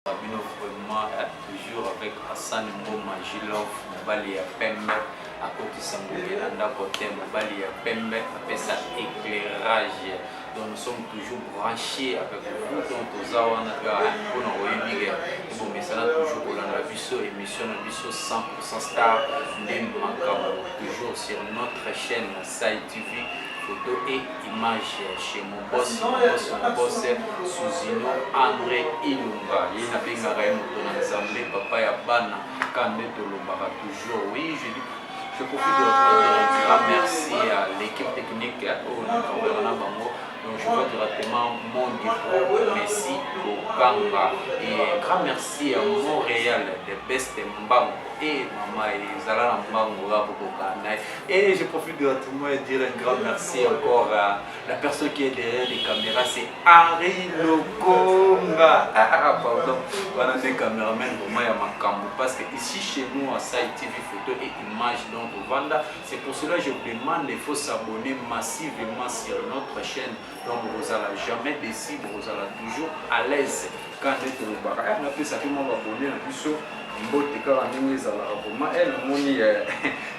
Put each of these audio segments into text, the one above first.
Bino vraiment toujours avec Hassan Mboma Gilov, Mobali ya Pembe, à côté Sangoué, Anda Côté, Mobali ya Pembe, après ça éclairage. Donc nous sommes toujours branchés avec vous, donc aux Awana, pour nous revenir. Bon, mais ça toujours pour la émission 100% star, toujours sur notre chaîne Sai TV. Photo et image chez mon boss Suzino André Ilunga. Il n'a pas gagné mon ensemble, papa ya bana, quand on toujours. Oui, je profite de dire merci à l'équipe technique donc je vois directement mon diplôme, merci au Kanga et un grand merci à Montréal, des best Mbango et Maman Zala Mbango et je profite directement de dire un grand merci encore à la personne qui est derrière les caméras, c'est Henri Lokonga. Pardon, voilà des caméramans vraiment à Makambo parce que ici chez nous à Sai TV photo et image donc au Vanda, c'est pour cela que je vous demande il faut s'abonner massivement sur notre chaîne. Donc vous allez jamais décider, vous allez toujours à l'aise quand vous êtes au bar. On a fait ça tout le monde abonné en plus. Mbote car en English à la Roma. Elle moni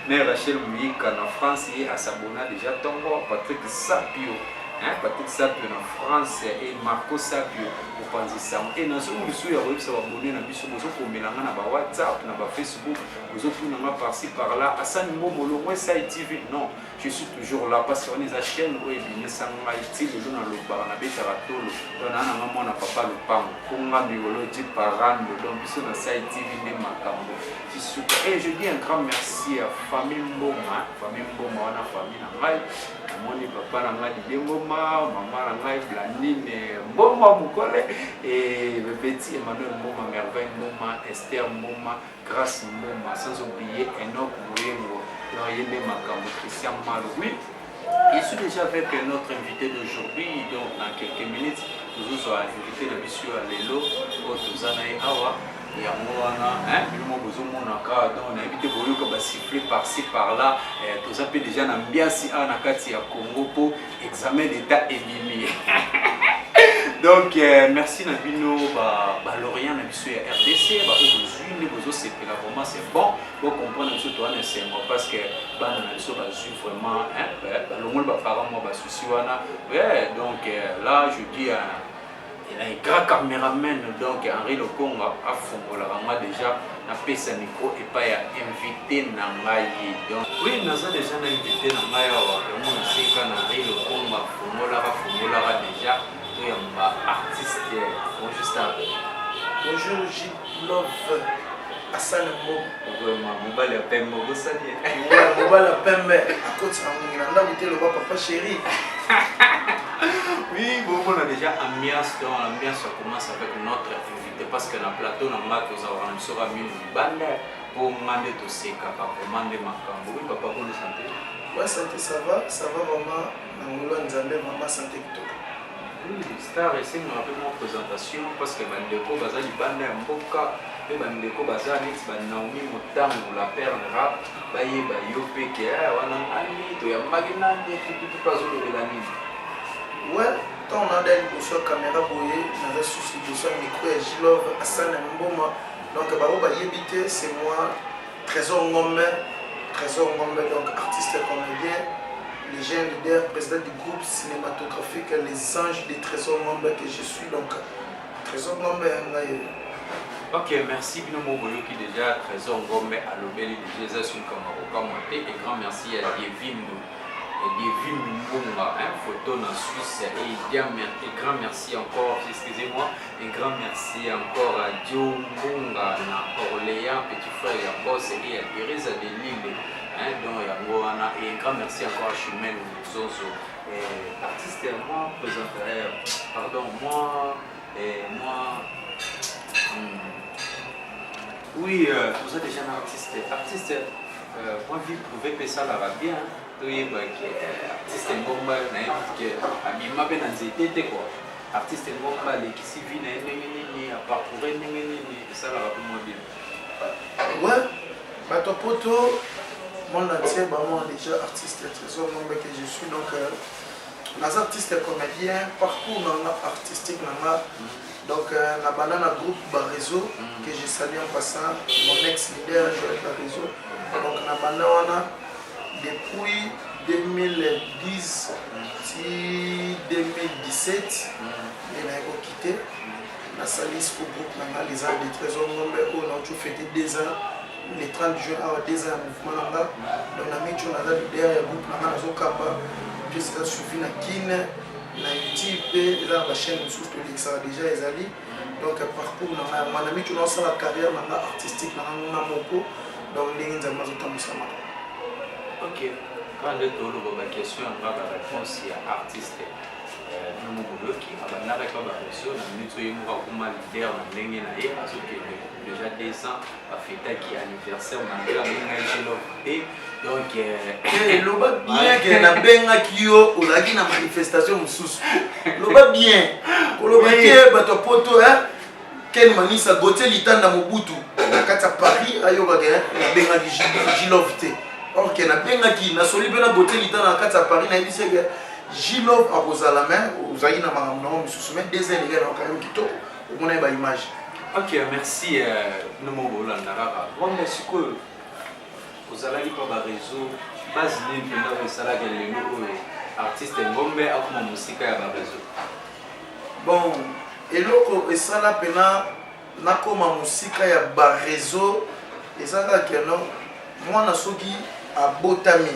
Rachel Mouyika en France et à s'abonner déjà Tongo Patrick Sapio. Patrick Sapio en France et Marco Sapio au Panzissam. Et dans ce où vous avez abonné dans biso bozo pour mélanger na WhatsApp, na Facebook, vous autres na par-ci par-là. Hassan Mboma moi Sai TV non. Je suis toujours là parce qu'on est à chaîne où il y a ça maïti le jour dans le bar na betaratolo. On a un moment na papa le pam. Konga biologie parando donc biso na Sai TV ne makambo. Et je dis un grand merci à famille Mboma, on a famille na ngai. Mon papa na ngai Mboma, maman na ngai Blandine Mboma Mukole et le petit Emmanuel Mboma, Merveille Mboma, Esther Mboma, Grâce Mboma, sans oublier Enoch Mouyengo. Christian Maloui. Je suis déjà avec notre invité d'aujourd'hui, donc dans quelques minutes, nous allons inviter le monsieur à Lelo, Otuzanaï Awa, Yamoana, donc on a invité Boyoko à siffler par-ci par-là, tout ça peut déjà l'ambiance à Nakati à Congo pour examen d'état élimé. Donc merci Nabino, Lorient, Nabissou et RDC, c'est vraiment c'est bon pour comprendre que toi c'est moi parce que vraiment le monde va faire moi souci donc là je dis il y a un grand caméraman donc Henri Lokonga a fondé déjà na pesa micro et pas invité Nangayi donc oui nous avons déjà invité Nangayi on sait que Henri Lokonga fongola déjà il y a un artiste bonjour Gilov Hassan Mboma Mobali ya Pembe bosali Mobali ya Pembe à côté de la bouteille le papa chéri. Oui, bon, on a déjà ambiance, donc l'ambiance commence avec notre invité parce que dans le plateau, on a mis une bande pour demander tout ce qu'on a commandé Makambo. Oui, papa, bonne santé. Ouais, santé, ça va vraiment. Nous maman santé que tout. Oui, star, ici, nous avons une présentation parce que Bandeko, Bazali Bande, Mboka, et Bandeko, Bazali, Naomi, Motam, la perle rap, Baye, Bayope, qui est un ami, tu as Magina, tout pas de la mine. Ouais, quand on a des caméra boyée, on a souci de son micro et Gilov Hassan Mboma. Donc, c'est moi, Trésor Ngombe, donc artiste et comédien, légende leader, président du groupe cinématographique Les Anges des Trésor Ngombe que je suis. Donc, Trésor Ngombe, ok, merci Binomo Boyo qui déjà Trésor Ngombe à l'Obéli de Jésus Kamaro et grand merci à Dievin Mbonga, photo en Suisse et grand merci encore, excusez-moi, un grand merci encore à Dio Mbonga, à Orléans, petit frère et boss et à Teresa de Lille, donc et un grand merci encore à Chimène Zozo, artiste moi présentateur, pardon, moi, oui, vous êtes déjà un artiste, moi vie prouver que ça va bien. Oui, artiste Ngomba na abima pe na nzete quoi. Artiste Ngomba les qui vit na ndenge à parcourir ndenge ça va vraiment bien. Ouais, bato poto mon entier moi déjà artiste Trésor Ngomba que je suis donc les artistes comédiens parcours artistique Donc, la banane groupe Barézo, que je salue en passant, mon ex-leader Joël Barézo. Donc, la banane, depuis 2010 si 2017, il a quitté. La salis pour groupe les ans de Trésor Ngombe, on a fêté 2 ans, les 30 juin, 2 ans mouvement. Donc, on a mis derrière le groupe, on a suivi la Kine. Na YouTube dans la chaîne sous que ça déjà les alliés donc parcours na mon ami tu lances la carrière artistique na moko donc les gens ont tout ça. OK, quand le tolo ba question on va réponse à artiste nous moloki abana ka ba question na minute yemo kuma leader na ndenge na ye parce que déjà 2 ans a fêté qui anniversaire on a benga jelo et donc loba bien que na benga kio olaki na manifestation mususu loba bien loba ke bato poto ken manisa gote litanda mobutu na kata Paris ayoka ke na benga jilovte or que na benga ki na soli bena gote litanda na kata Paris na yebise ke Jilov a posé la main, vous avez une maman, mais sous 2 ans, les gars, quand même, qui tournent, on a une image. Ok, merci. Nous m'avons dit que merci que vous allez pas par réseau, base ni pendant que ça là que les artistes ngombe à comment musique à par réseau. Bon, et l'autre et ça là pendant na comment musique à par réseau et ça là que non, moi na soki à botami,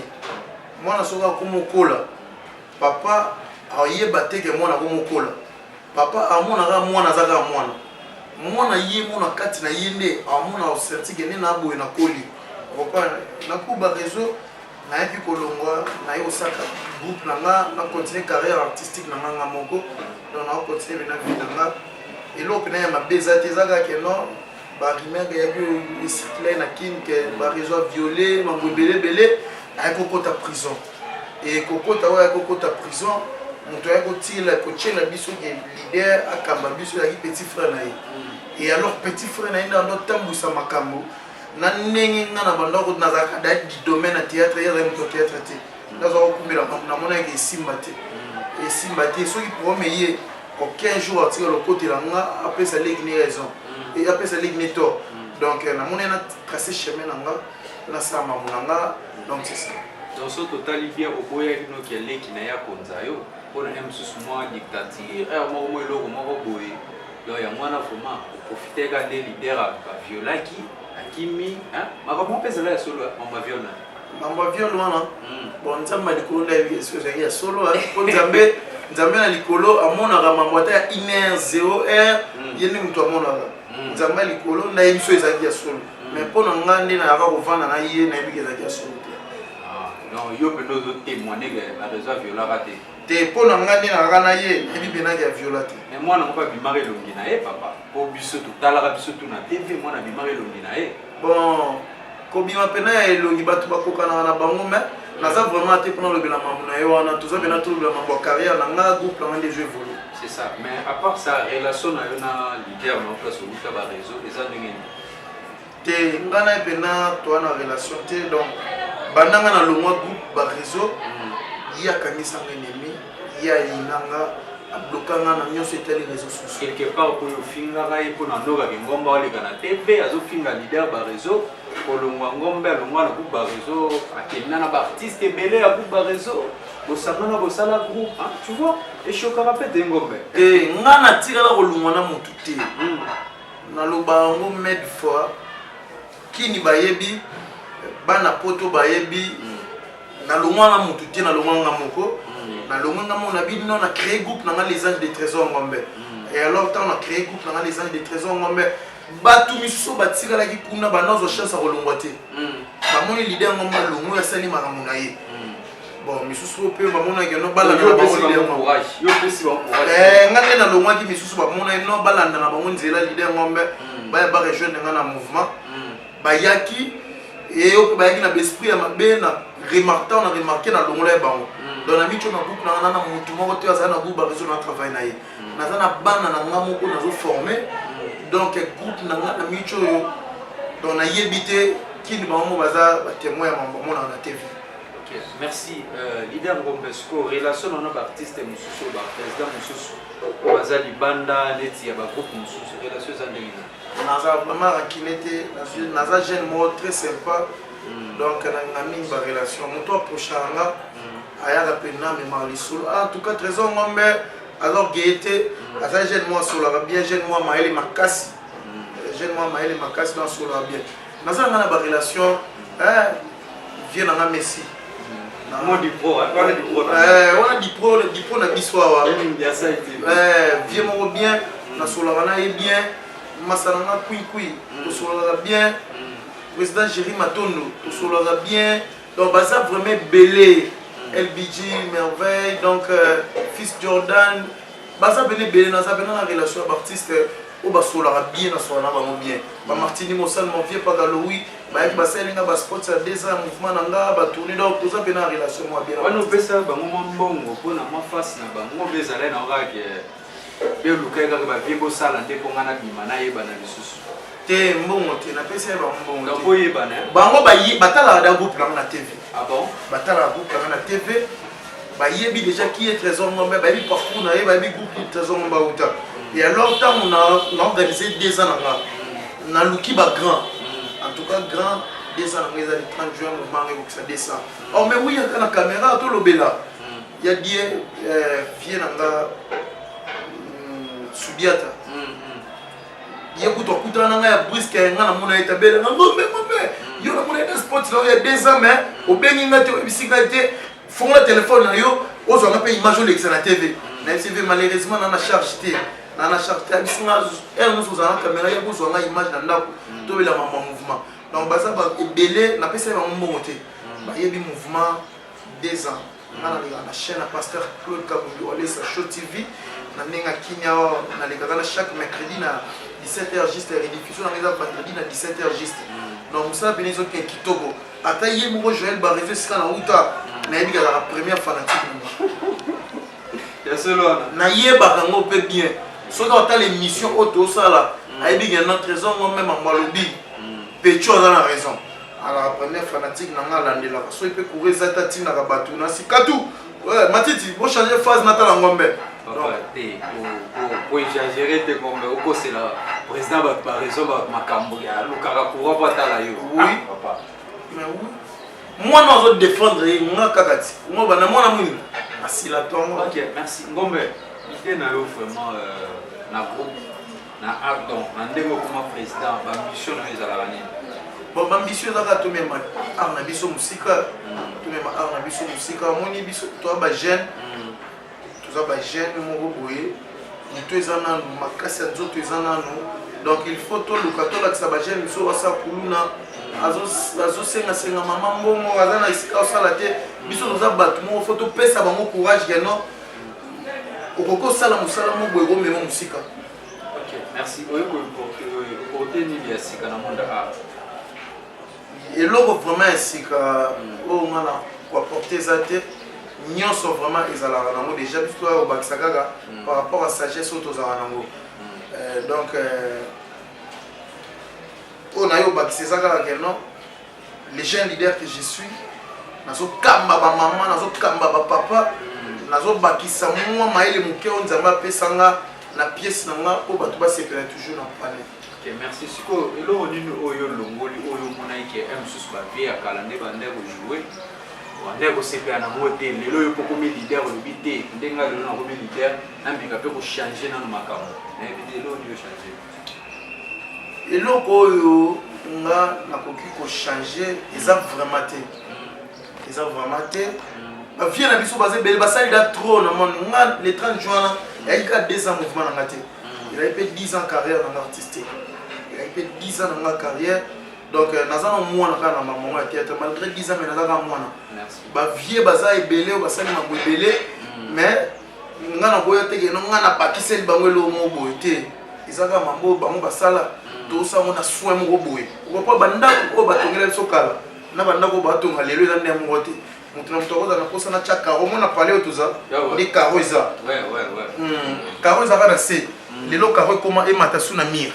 moi na soki à comme kola. Papa ayeba te ke mwana ko mokola papa amona ga mwana zaka mwana ye mona kati na yende amona osenti ke na boye na koli papa na kuba réseau na yebi kolongwa na yo saka groupe na continuer carrière artistique na nga moko donc na continuer na vie na et l'autre na ma bezate zaka ke non ba rimega ya bi circuler na kin ke ba réseau violé ma belé ay kokota prison. Et kokota wa kokota prison moto ya kotila kochela biso ke leader akamba biso ya petit frère na ye et alors petit frère na ye ndo tambusa makambo na ndenge ngana bandako na za kada di domaine na théâtre ya moto théâtre te na zo kumela na mona ke simba te soki pour me ye au 15 jours atira le côté là nga après ça l'église raison et après ça l'église tort donc na mona na tracé chemin na sa mamuna donc c'est ça. Dans ce total, il y a au boya qui est qui n'a pas konzayo. On a même sous moi dictature. Moi moi le moi boy. Donc il y a moi na format profiter garder leader à viola qui akimi hein. Ma pas mon pèse là solo on va viola. Mamba viola non. Bon nzamba likolo na vie est-ce que j'ai solo pour nzambe na likolo amona ka mambota ya 1h0h yeni mtu amona nzamba likolo na yebiso ezaki ya solo. Mais pour ngande na ka kovana na ye na yebi ezaki ya solo. Non, yo peux nous témoigner que la réseau viola raté. T'es pour nous gagner na rana ye, et puis bien qu'il violé. Mais moi non pas bimaré longina papa. Pour biso tout à l'heure biso tout na TV moi na bimaré longina Bon, ko bima pena e longi batu bakoka na bango mais naza vraiment te pour le bilama na yo na tout ça bien tout le mambo carrière na nga groupe na des jeux volés. C'est ça. Mais à part ça relation na yo na leader na place au ba réseau les années. Te ngana pena toi na relation te donc bandanga na longwa groupe ba réseau ya kanisa ennemi ya inanga ablokanga na nyonso etali réseaux sociaux quelque part ko yo finga ga ipo na ndoka ke ngomba wale kana TV azo finga leader ba réseau ko longwa ngombe longwa na groupe ba réseau akena na ba artiste belé ya groupe ba réseau bosangana bosala groupe hein tu vois et choka rapete ngombe et ngana tirala ko longwa na mutu te na loba ngo med fois kini bayebi bana poto bayebi na longwa na mutu te na longwa nga moko na longwa nga mona bino na créer groupe na les anges de trésor ngombe et alors tant on a créé groupe na les anges de trésor ngombe batu misusu batikala ki kuna banozo chance a kolongwa te bamoni leader ngombe longo ya sali makambo na ye bon misusu pe bamona ke no balanda na bango leader ngombe yo pesi ba courage ngane na longwa ki misusu bamona no balanda na bango nzela leader ngombe ba rejoindre nga na mouvement bayaki et au bayaki na l'esprit ya mabe na remarquant na remarquer na longola ya bango donc na micho na groupe na na mutu moko te azana groupe ba réseau na travail na ye na zana bana na nga moko na zo former donc groupe na nga na micho donc na yebité kini bango baza ba témoin ya mambo na TV. OK, merci leader Ngombe Sko relation na ba artiste mususu ba président mususu baza libanda neti ya bagroupe mosusu relation eza ndenge naza vraiment rakinete naza jeune moko très sympa donc na mingi barelation moto aprochanga ayaka mpena amemaka lisolo en tout cas trésor ngombe alors gaieté aza jeune moko asolaka bien jeune moko mayele makasi jeune moko mayele makasi donc asolaka bien naza nanga na barelation vie nanga messi wana dipro na biso awa vie moko bien nasolaka na ye bien masana nga kui tosolaka bien président Jerry Matondo tosolaka bien donc baza vraiment belé LBG merveille donc fils Jordan baza belé naza bena na relation d'artiste o basolaka bien nasolaka na bango bien ba Martini Mosal mon vieux Pagaloui bayaki basalinga ba sports ya 2 ans mouvement nanga ba tourner donc toza bena na relation moi bien wana opesa bango mbongo pona ma face na bango bezala na ngaki bien luka kaka ba viebo sala nde ponga na bima na yeba na lisusu te mbongo te na pesa ba mbongo donc oyeba na bango batala da groupe na TV ah bon batala groupe na TV bayebi déjà qui est Trésor Ngombe bayebi parcours na ye bayebi groupe Trésor Ngombe auta et alors tant on a organisé 2 ans na luki ba grand en tout cas grand 2 ans les 30 juin mouvement avec ça descend oh mais oui il y a la caméra to lobela il y a die vie nanga Subiata yekuto kutana nga ya briske nga na mona etabela nga ngombe yo na mona sport là il y a 2 ans mais obengi nga te bisika te fonga téléphone na yo ozo nga pe image olexa na TV na TV malheureusement na charge te na charge te bisinga elle nous oza na caméra ya bozo nga image na ndako to bela mama mouvement donc baza ba ebele na pesa ba mbongo te ba yebi mouvement 2 ans na chaîne à pasteur Claude Kabumbi on laisse Show TV na nenga kinya na lekaka chaque mercredi na 17h juste rediffusion na meza vendredi na 17h juste donc ça benezo ke kitoko ata ye moko Joël Barrevé sika na uta na yebika la première fanatique ya solo na yeba kango pe bien soki ata l'émission auto sala ayebika na Trésor Ngombe malobi pecho dans la raison alors la première fanatique nanga landela so ipe courir za tatina ka batu na sikatu ouais matiti bo changer phase natala Ngombe pour exagérer te comme au c'est la président va par raison va makambo ya lukaka pour pas tala yo oui papa mais oui moi non je défendre nga kakati moi bana moi na muni asila tongo OK merci Ngombe idée na yo vraiment na groupe na ardon na ndengo comme président ba mission na ezala nini bon ambition za ka to même arna biso musika to même arna biso musika moni biso to ba jeune tout ba jeune moko boye to ezana makasi nzoto ezana no donc il faut to lukato la ba jeune biso wasa kuluna azo senga mama mbongo azana isika osala te biso toza batu moko faut to pesa bango courage geno okoko sala musala mo boye ko memo musika OK merci oyeko porter ni bien sika na monde a et l'eau vraiment esika o ngana ko porter za te nyonso vraiment ezalaka nango déjà biso au bakisa kaka par rapport à sagesse auto za nango donc on a eu bakisa kaka que non les jeunes leaders que je suis nazo kamba ba maman nazo kamba ba papa nazo bakisa moi maile muke on nzamba pesanga na pièce nanga po bato ba sepela toujours na palais. OK merci siko elo nini oyo longoli oyo monaike M6 ba via kalande ba ndeko jouer ndeko sepela na motel lelo yo poko mi leader le bité ndenga lelo na ko mi leader na mbinga pe ko changer na makambo na vidéo ni yo changer eloko oyo nga nakoki ko changer eza vraiment te ba vie na biso baze bele basali da trop na monde nga le 30 juin il y a 2 ans mouvement na ngate il a eu 10 ans carrière dans l'artistique il a eu 10 ans dans ma carrière donc naza na mwana kana maman ya théâtre malgré 10 ans mais naza ka mwana ba vie baza ebele basali na ebele mais nga na boyo te ke no nga na bakiseli bango lo mo boyo te izaka mambo bango basala to sa mona soin mo boye ko pa banda ko batongela biso kala na banda ko batonga lelo eza ndem ngote mutu na mutoko na kosa na chaka o mona pale otuza ni karo eza karo eza kana se lelo karo koma e matasu na mire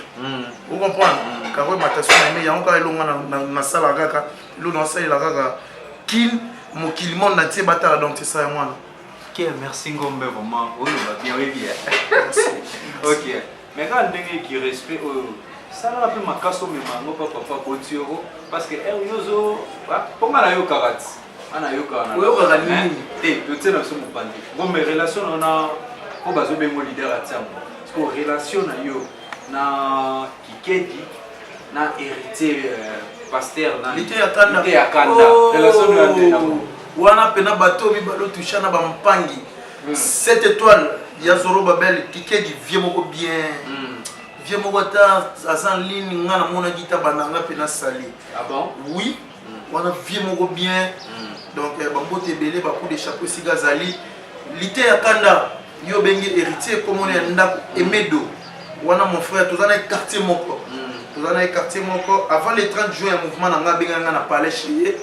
vous comprendre karo matasu na mire yango ka elonga na sala kaka lo na sala kaka kin mokili monde na tie batala donc c'est ça mwana Ok, merci Ngombe, vraiment. Oui, va bien, oui, bien. Merci. Ok. Mais quand on qui respect, ça va un peu ma casse au même papa Gauthiero, parce que Yozo, pour moi, il y a karate. On a eu karate. Et tu sais, nous sommes pas dit. Bon, mes relations, on a, on va se mettre leader à ça. Parce que relation, na Kikedi, na héritier pasteur, na Lité ya kanda. Relation, na wana pena bateau mibalo toucha na bampangi 7 étoiles ya Zoro Babel Kikedi vie moko bien vie moko ta aza en ligne nga na mona gita bananga pena sali. Ah bon? Oui, wana vie moko bien. Donc bambote belé ba coup de chapeau siga zali Lité ya kanda yo bengi héritier comme on est ndako Emedo wana mon frère tozana quartier moko tozana quartier moko avant le 30 juin mouvement na nga benga nga na palais chez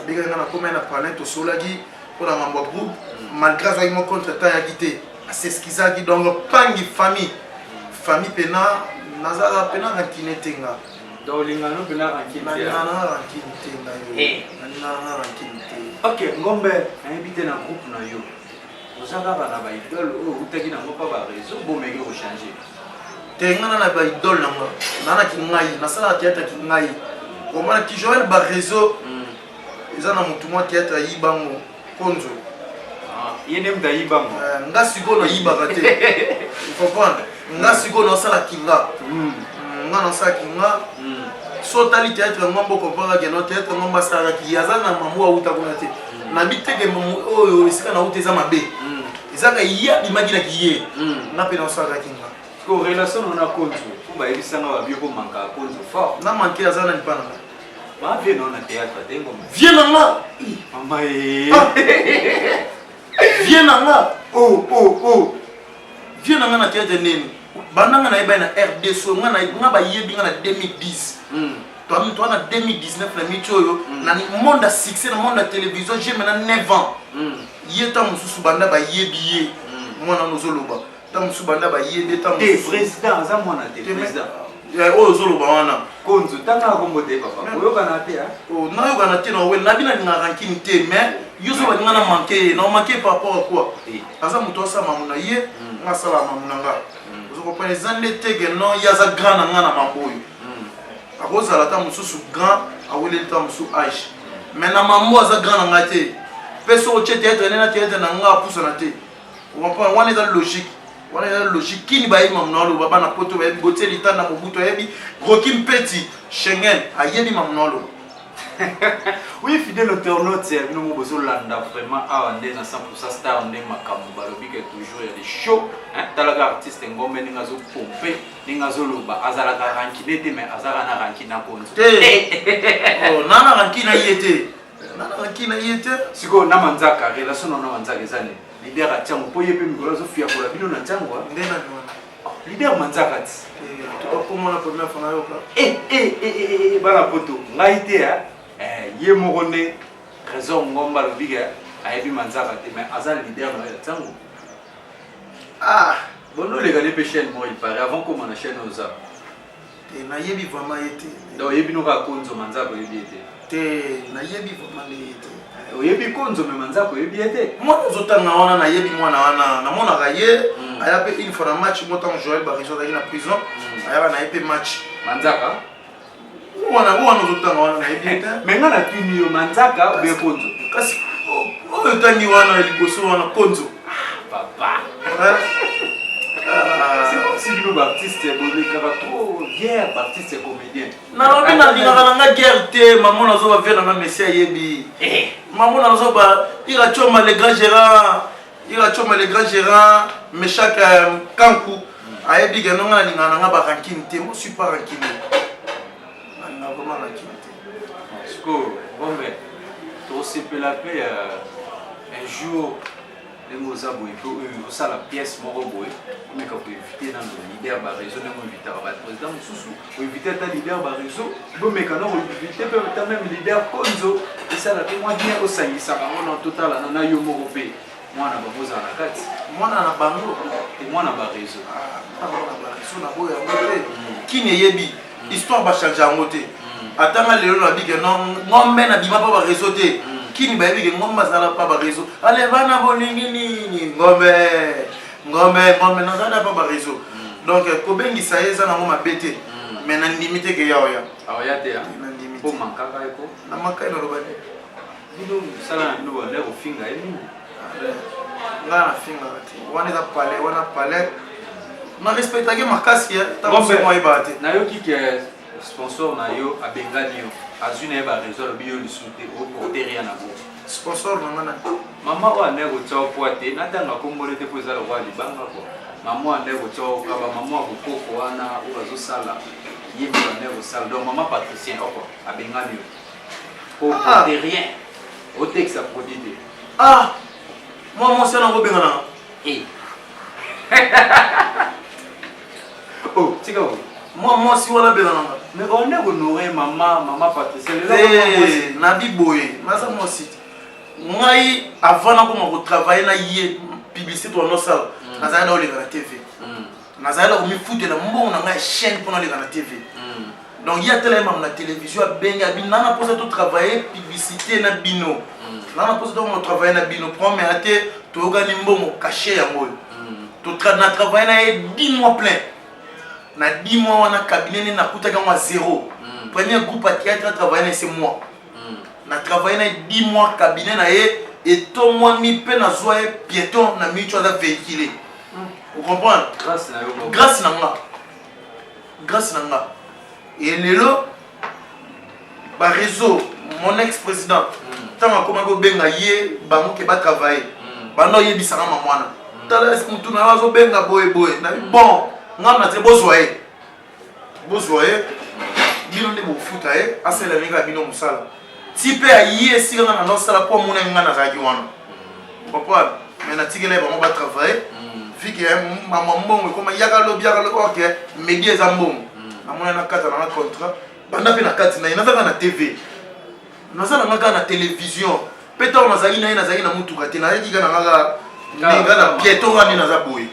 Biga na comme na parler to solagi pour la mambo groupe malgré ça mon contre temps ya guité c'est ce qu'ils a dit donc pangi famille pena nazara pena na kinetenga donc lingano pena na kinetenga na kinetenga. Ok, Ngombe invité na groupe na yo ozanga bana ba idole o utaki na ngopa ba réseau bo mege o changer tenga na ba idole na kingai na sala théâtre kingai comment qui Joël ba réseau ils ont mutu mwa théâtre yibango konzo yene mta yibango nga siko na yibaka te il faut prendre nga siko na sala kinga nga na sala kinga so tali théâtre ngombo kompara ke no théâtre ngomba sala ki yazana mamu wa uta kuna te na biteke mamu oyo esika na uta za mabe ezaka ya bimagina kiye na pe na sala kinga ko relation on a konzo ba ebisanga ba bioko manka konzo fort na manke yazana ni pana ma vie non na théâtre dengo viens là mama viens là oh viens là na théâtre nini bananga na eba na RD so nga ba yebi nga na 2010 toi na 2019 la mitoyo na monde à succès na monde à télévision j'ai maintenant 9 ans yeta mususu banda ba yebi mwana nozoloba ta mususu banda ba yebi ta mususu président za mwana te président oyo ozoloba wana konzo tanga kombo te papa oyokana te nayokana te na we nabina lingaka nkini te mais yo so balinga na manke na manke par rapport à quoi aza moto asala mamu na ye nga asala mamu na nga ozokopana eza nde tege no ye aza grand na nga na mambo oyo akozala ta mosusu grand aweleli ta mosusu age mais na mambo aza grand na nga te mpe so otie théâtre nena théâtre na nga apusana te okomprendre wana eza logique wana eza logique kini bayebi mamu na oloba bana poto bayebi gotie litanda mobutu ayebi Rocky Mpeti Schengen ayebi mamu na oloba. Oui, fidèle internaute, nous avons vraiment à 100% star, on est makambo, balobi que toujours il y a des shows, hein, talaga artiste ngombe ni ngazo pompe, ni ngazo loba, azala ka rankine mais azala na rankina konzo. Oh, nana rankina yete. Nana rankina yete. Siko na manzaka, relation na manzaka ezane. Leader a tiango poye pe mikolo zo fia kola bino na tiango. Ndena ni wana. Leader manzaka ti. Pour moi la première fois na yoka. Bana poto, ngai te ya. Ye morone raison ngomba le biga ayebi manzaka te mais azal leader na tango bono les gars les chaîne moi il paraît avant comment la chaîne oza te na yebi vraiment yete donc yebi no ka konzo manzaka yebi te na yebi vraiment yete yebi konzo mais manzaka yebi ete moi ozotanga wana na yebi mwana wana na mona ka ye aya pe une fois na match motam Joël Barriso dans la prison aya na yepe match manzaka wana ozotanga wana na yebi ete mais nga na tuni yo manzaka be konzo kasi oyo tangi wana liboso wana konzo papa si bino baptiste bone kaka trop guerre baptiste comédien nalobi nalingaka na nga guerre te mamo nazoba vie na nga messi ayebi mamo nazoba irachoma le grand gérant meshak kanku ayebi ke nonga nalingaka na nga barankine te mo suis pas rankine nalingaka vraiment rankine te siko bombe tosepela mpe un jour ndenge oza boye mpe oyo osala pièce moko boye omeka koinvite nano leader baréseau ndenge oinvitaka baprésident mosusu oinvite ata leader baréseau bomeka na koinvite mpe ata même leader konzo esala mpe mwa bien osangisaka ngo na totalana na yo moko mpe mwana babozala na kati mwana na bango te mwana baréseau na boyo yango te kini eyebi histoire bachange yango te atanga lelo na bike ngombe na bima mpo baréseau te kini bayebi ke ngombe azala pa ba réseau ale bana bolingi nini ngombe nazala pa ba réseau donc kobengisa eza na ngoma bete mais na ndimite ke yaoya aoya te na ndimite po mankaka eko na makai na lobane bino sala no ba lero finga eni nga na finga te wana eza palais wana palais na respectake makasi ta mo ibate na yo ki sponsor na yo abengani yo azwi na ye ba réseau lobi yo lisute oporte rien na bo sponsor na ngana mama wa ne go tsa po te na tanga kombole te po za lo wa libanga ko mama wa ne go tsa ka ba mama wa kokoko wana o bazo sala ye ba ne go sala donc mama patricien oko abengani yo oporte rien o texte a produit te moi mon sala go bengana oh tika wo moi si wala bengana mais on est honoré maman Patricia na biboye maza moi si ngai avant na ko travailler na yé publicité to no sala nazala na olinga na TV nazala ko mi foutela mbongo na ngai chaîne pour na olinga na TV donc il y a tellement na télévision benga binana pour ça to travailler publicité na bino nana pour ça to travailler na bino premier até to gani mbongo caché ya ngol to travailler na 10 mois plein na 10 mois wana cabinet na kutaka moi zéro premier groupe à théâtre travailler c'est moi na travailler na 10 mois cabinet na et to moi mi pe na zoé piéton na mi tu as véhiculé vous comprenez grâce na nga et lelo ba réseau mon ex-président tant comme go benga ye bango ke ba travailler bando ye bisanga mamwana tala mutu na wazo benga boy na bon ngam na te bozoye bino nde bofuta asala minga bino musala tipe aye sika na nosala po mona nga na zaki wana papa mais na tikele ba mo ba travailler fiki mama mbongo comme yaka lobi OK media za mbongo amona na kata na contrat banda pe na kati na ina na TV nazala ngaka na télévision peta on nazali na mutuka te na yika na ngaka na piéton ngani na za boy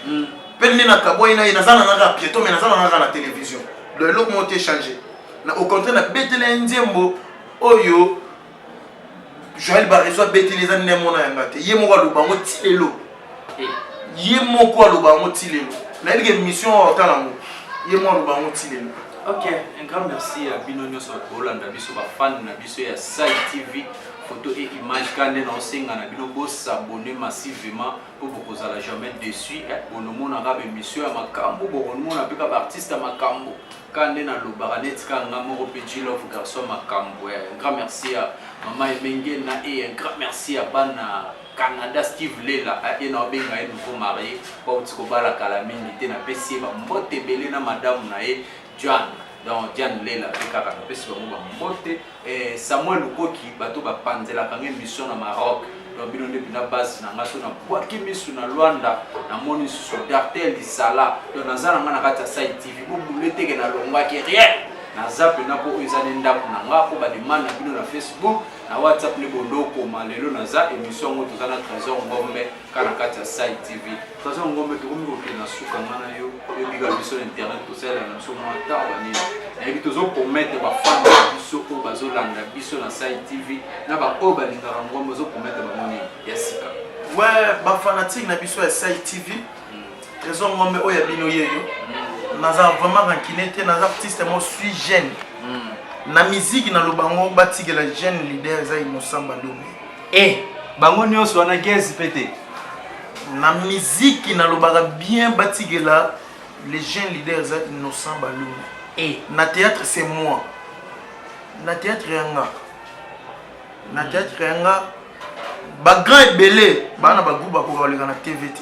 pelle na kaboy na nazala ngaka piéton mais nazala ngaka na télévision le look monté changé na au contraire na betele nzembo oyo Joël Barezo betele za nemona yanga te ye moko lobango tilelo ye moko lobango tilelo na yike mission otalango ye moko lobango tilelo. Ok, un grand merci à Binonio Sokolanda, biso ba fan na biso ya Sai TV, photo et image quand on senga na bino bo s'abonner massivement pour vous la jamais déçu bon mona nga be mission ya makambo bon mona pe ka artiste ya makambo quand na lo baranet ka nga mo petit love garçon makambo. Un grand merci à maman Ebengena et un grand merci à bana Canada Steve Lela et na benga et nouveau marié pour tiko bala kala mingi te na pesi ba mbote belé na madame na e John, donc John Lela, Samuel Lukoki, bateau ba panzela kange mission na Maroc, donc bino depuis na base na ngaso na Bwaki mission na Luanda, na moni sur d'Artel Sala, donc nazana ngana kata Sai TV, bo bulete ke na longwa ke rien. Na zap na po ezane ndapo na nga po ba demande na bino na Facebook, na WhatsApp le bondoko malelo na za émission ngo tozana Trésor Ngombe kana kata Sai TV. Trésor Ngombe to komi ko na suka ngana yo biga biso internet to sala na so mo ta bani. Na bito zo promettre ba fan biso ko bazo landa biso na Sai TV na ba ko ba lingara Ngombe zo promettre ba moni ya sika. Ouais, ba fanatique na biso ya Sai TV. Trésor Ngombe oya bino yeyo. Naza vraiment rankinete naza artiste moi suis jeune. Na musique na lobango batike la jeune leader za Innocent Balombe. Bango nyonso wana gezi pete. Na musique na lobaka bien batike la les jeunes leaders za Innocent Balombe. Na théâtre c'est moi. Na théâtre yanga. Na théâtre yanga ba grand belé bana ba groupe ba ko na TVT.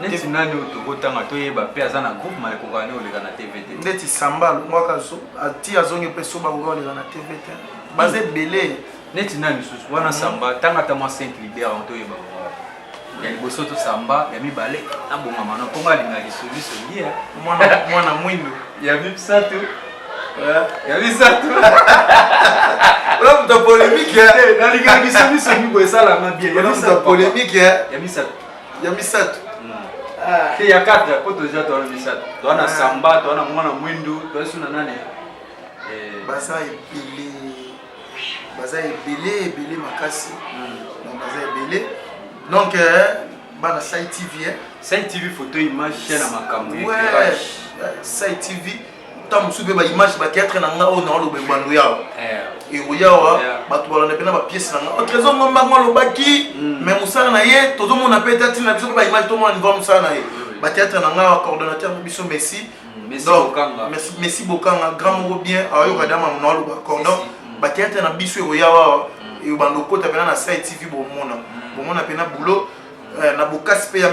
Neti nani utokotanga toyeba pe aza na groupe male kokane oleka na TVT. Ndeti Samba ngwaka so ati azonge pe so ba oleka na TVT. Baze belé. Neti nani susu wana Samba tanga ta mo 5 leader on toyeba. Ya liboso to Samba ya mibale na bonga mana konga linga lisolution dia. Mwana mwindo. Ya mipsatu. Ya misatu. Là ta polémique ya. Na linga lisolution mi boye sala ma bien. Ya ta polémique ya. Ya misatu. Ya misatu. Il y a 4 potes déjà dans le message. Tu as Samba, tu as Mwana Mwindu, tu as Suna Nane. Basa epili. baza ebele makasi donc baza ebele donc bana Sai TV Sai TV photo image chaîne à makambo Sai TV tant musu be ba image ba théâtre na nga ona lo bengwando yawo et oyawa bato balona pena ba pièce na nga trésor ngomba ngo lo baki mais musala na ye tozo mona peut-être na biso ba image to mona niveau musala na ye ba théâtre na nga coordonnateur biso Messi Messi Bokanga grand moko bien ayo kadama na lo ba cordon ba théâtre na biso oyawa et bandoko ta pena na Sai TV bomona pena boulot na bokasi pe ya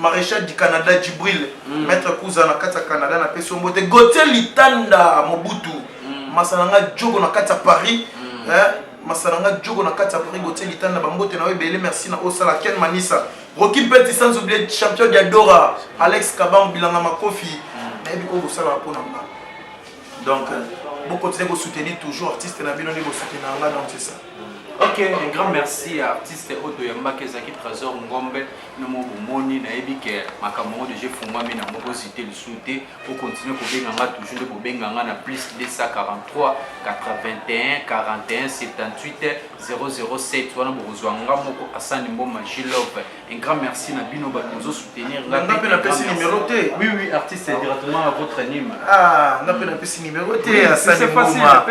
maréchal du Canada Djibril maître Kouza na kata Canada na peso mbote Gauthier Litanda Mobutu masananga jogo na kata Paris masananga jogo na kata Paris Gauthier Litanda bambote na webele merci na osala Ken Manisa Rocky Petit sans oublier champion d'Adora Alex Kabam Bilanga Makofi na ebi ko sala pour na donc vous continuez de soutenir toujours artiste na bino ni vous soutenir nga donc c'est ça. Ok, un grand merci à artiste Odo Yamba Kezaki Trésor Ngombe Nomo Bomoni Naebi que Makamongo de Jeff Fumami na Mobo cité le souté pour continuer pour Benganga toujours pour Benganga na plus 243 81 41 78 007 wana bozwanga moko Asani Mboma Gilove. Un grand merci na bino ba nous soutenir là. On appelle la numéro T. Oui, artiste c'est directement à votre anime. Ah, on appelle la numéro T Asani Mboma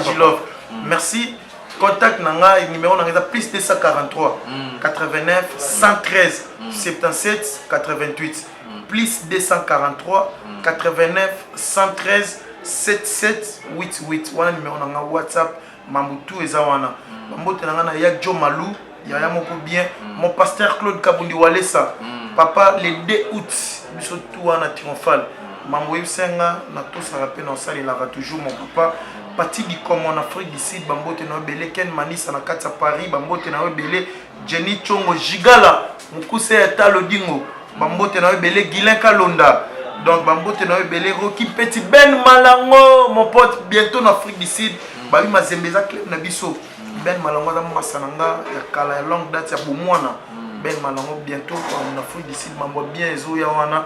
Gilove. Merci. Contact nanga numéro nanga plus 243 89 113 77 88 plus 243 89 113 77 88 wana numéro nanga WhatsApp Mambutu eza wana mbote nanga na ya Jo Malou ya moko bien mon pasteur Claude Kabundi Walesa papa le 2 août biso tout wana triomphal mambo yusenga na to ça rappelle on sali la toujours mon papa parti du comme en Afrique du Sud bambote na belé Ken Manisa na kata Paris bambote na belé Jenny Chongo Gigala mukuse etalo dingo bambote na belé Guilin Kalonda donc bambote na belé Rocky Petit Ben Malango mon pote bientôt en Afrique du Sud babi mazembeza club na biso Ben Malango da masananga ya kala ya longue date ya bomwana Ben Malango bientôt en Afrique du Sud mambo bien ezo ya wana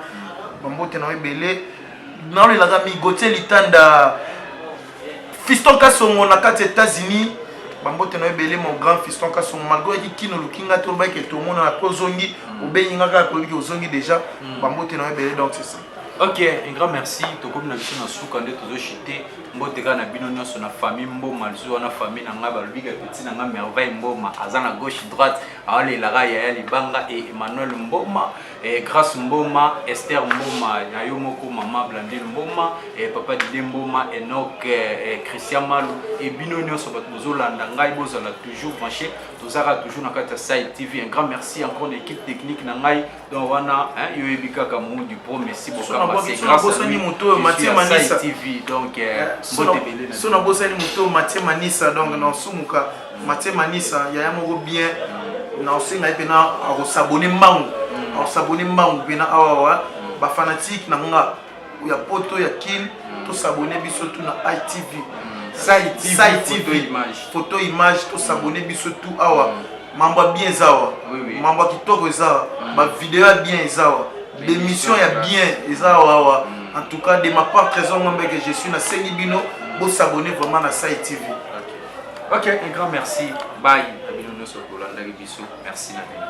bambote na belé na le la mi Gauthier Litanda Fiston Kasongo na kati États-Unis bambote na belé mon grand Fiston Kasongo malgré qui kino lukinga to ba ke to mona na kozongi obenga ka ko ki ozongi déjà bambote na belé donc c'est ça. Ok, un grand merci. Tokomi na biso na suka nde tozo chité mbote ka na bino nyonso na famille Mboma zo na famille na nga balubiga petit na nga merveille Mboma azana gauche droite ale la ya libanga et Emmanuel Mboma et grâce Mboma Esther Mboma na yo moko mama Blandine Mboma et papa Dide Mboma Enoch Christian Malou et bino nyonso bato zo landa ngai bozala toujours branché tozara toujours na kata Sai TV. Un grand merci encore l'équipe technique na ngai donc wana yo ebika ka mu du pro merci beaucoup. C'est grâce à lui Mathieu Manisa TV donc sona bosani muto Mathieu Manisa donc na sumuka Mathieu Manisa ya moko bien na osenga pena a s'abonner mbangu a s'abonner mbangu pena awa ba fanatique na nga ya poto ya kin to s'abonner biso tout na ITV Sai TV photo image to s'abonner biso tout awa mamba bien zawa mamba kitoko zawa ba vidéo bien zawa l'émission est bien ezawa en tout cas de ma part Trésor Ngombe que je suis na Sengi Bino pour s'abonner vraiment à Sai TV. Ok, un grand merci. Bye. Abino no so kolanda biso. Merci na bino.